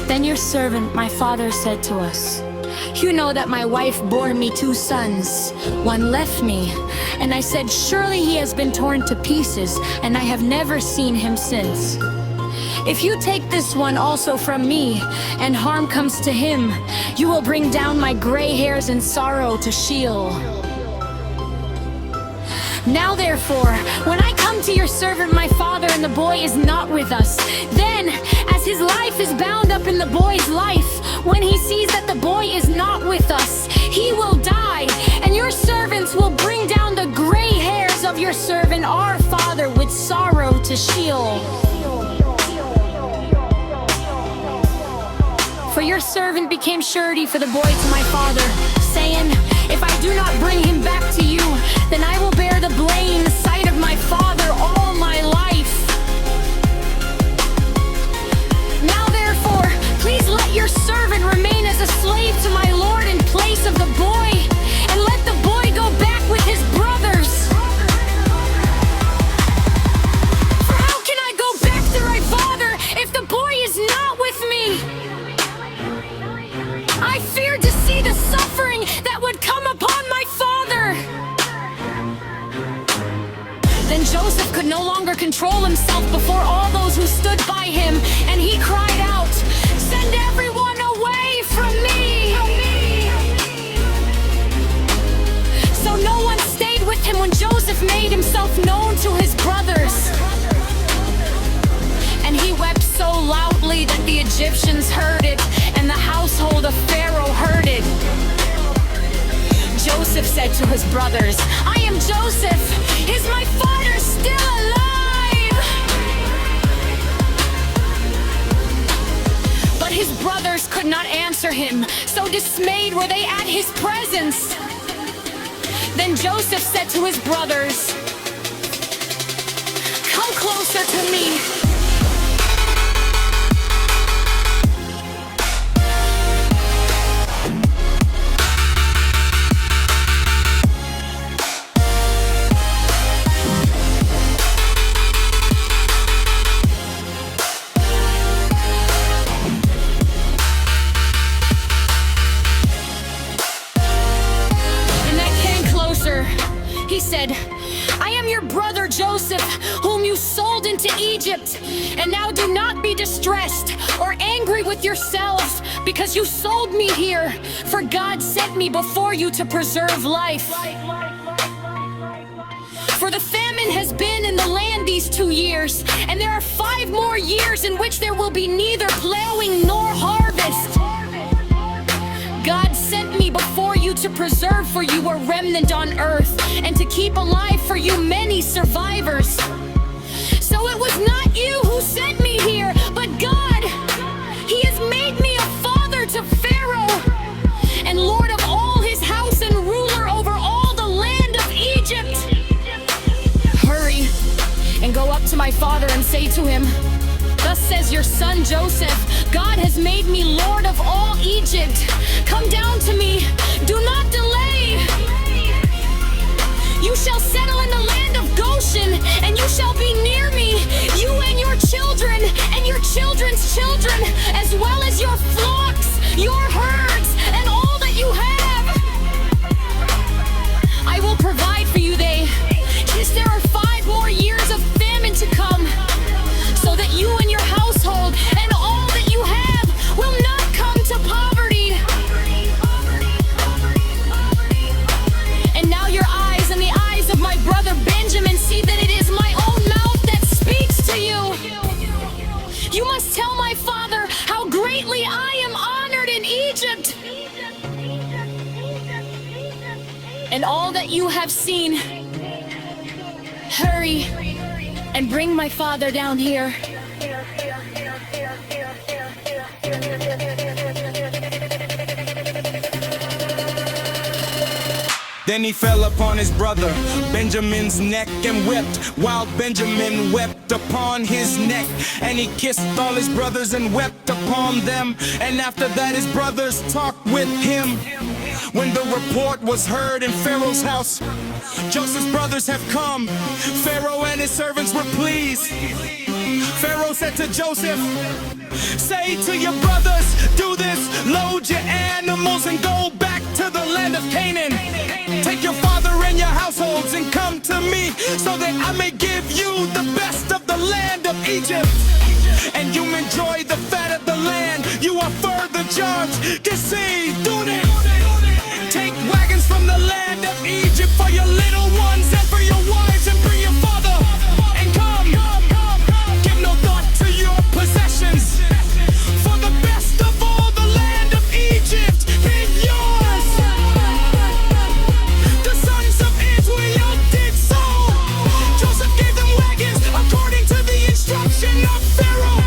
Then your servant, my father, said to us, "You know that my wife bore me 2 sons. One left me." And I said, "Surely he has been torn to pieces, and I have never seen him since. If you take this one also from me, and harm comes to him, you will bring down my gray hairs in sorrow to Sheol. Now therefore, when I come to your servant my father, and the boy is not with us, then, as his life is bound up in the boy's life, when he sees that the boy is not with us, he will die, and your servants will bring down the gray hairs of your servant our father with sorrow to Sheol. For your servant became surety for the boy to my father, saying, If I do not bring him back to you, then I will bear the blame in the sight of my father all my life. Now therefore, please let your servant remain as a slave to my lord in place of the boy, and let the boy go back with his brothers. For how can I go back to my father if the boy is not with me? I feared to see the suffering that would come upon my father." Then Joseph could no longer control himself before all those who stood by him, and he cried out, "Send everyone away from me!" So no one stayed with him when Joseph made himself known to his brothers. And he wept so loudly that the Egyptians heard it, and the household of Pharaoh heard it. Joseph said to his brothers, "I am Joseph. Is my father still alive?" But his brothers could not answer him, so dismayed were they at his presence. Then Joseph said to his brothers, "Come closer to me." He said, "I am your brother Joseph, whom you sold into Egypt. And now do not be distressed or angry with yourselves because you sold me here, for God sent me before you to preserve life. For the famine has been in the land these 2 years, and there are 5 more years in which there will be neither plowing nor harvest. God sent me before you to preserve for you a remnant on earth, and to keep alive for you many survivors. So it was not you who sent me here, but God. He has made me a father to Pharaoh, and lord of all his house, and ruler over all the land of Egypt. Hurry and go up to my father and say to him, Thus says your son Joseph, God has made me lord of all Egypt. Come down to me, do not delay. You shall settle in the land of Goshen, and you shall be near me, you and your children, and your children's children, as well as your flocks, your herds, and all that you have. I will provide for you yes, there are 5 more years of famine to come, so that you and your household and all that you have will not come to poverty. And now your eyes and the eyes of my brother Benjamin see that it is my own mouth that speaks to you. You must tell my father how greatly I am honored in Egypt, and all that you have seen. Hurry and bring my father down here." Then he fell upon his brother Benjamin's neck and wept, while Benjamin wept upon his neck. And he kissed all his brothers and wept upon them. And after that his brothers talked with him. When the report was heard in Pharaoh's house, Joseph's brothers have come. Pharaoh and his servants were pleased. Pharaoh said to Joseph, say to your brothers, do this, load your animals and go back to the land of Canaan. Take your father and your households and come to me, so that I may give you the best of the land of Egypt, and you enjoy the fat of the land. You are further charged, que sí, do it. Take wagons from the land of Egypt for your little ones and for your wives, and bring your father and come. Give no thought to your possessions, for the best of all the land of Egypt is yours. The sons of Israel did so. Joseph gave them wagons according to the instruction of Pharaoh,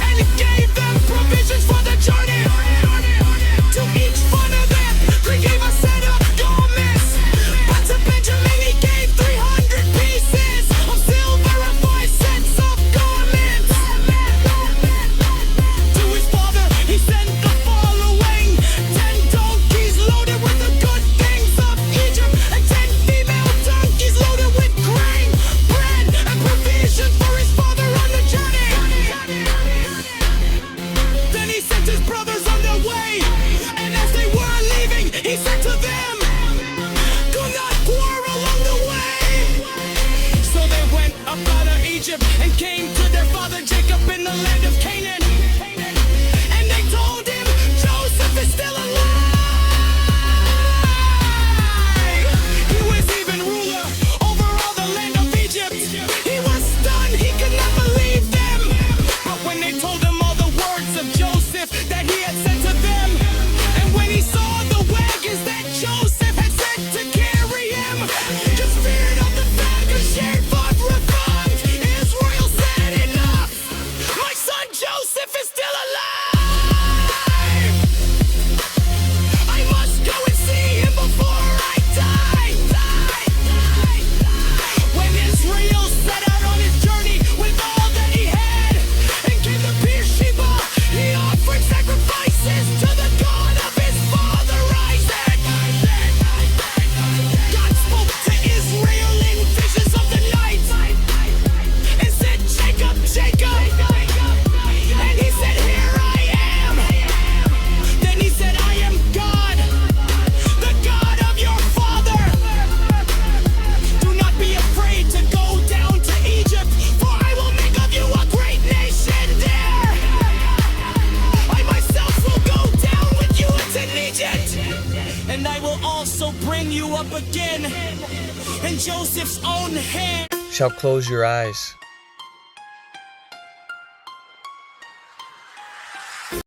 and he gave them provisions for the journey. To each one of them he gave a set of garments, but to Benjamin he gave 300 pieces of silver and 5 sets of garments. To his father he sent the following: 10 donkeys loaded with the good things of Egypt, and 10 female donkeys loaded with grain, bread, and provisions for his father on the journey. Then he sent his brothers on their way, and as they were leaving, he said to them, do not quarrel along the way. So they went up out of Egypt and came to their father Jacob in the land of Canaan. And they told him, Joseph is still alive. He was even ruler over all the land of Egypt. He was stunned, he could not believe them. But when they told him all the words of Joseph that he had said to them, and when he saw the wagons that Joseph had sent to carry him, the spirit of the father shared forth revived. Israel said, enough! My son Joseph is still alive! I must go and see him before I die! When Israel set out on his journey with all that he had, and came to Beersheba, he offered sacrifices to the God of his father Isaac. God spoke to Israel in visions of the night, and said, Jacob, Jacob. And he said, here I am. Then he said, I am God, the God of your father. Do not be afraid to go down to Egypt, for I will make of you a great nation there. I myself will go down with you into Egypt, and I will also bring you up again in Joseph's own hand. Shall close your eyes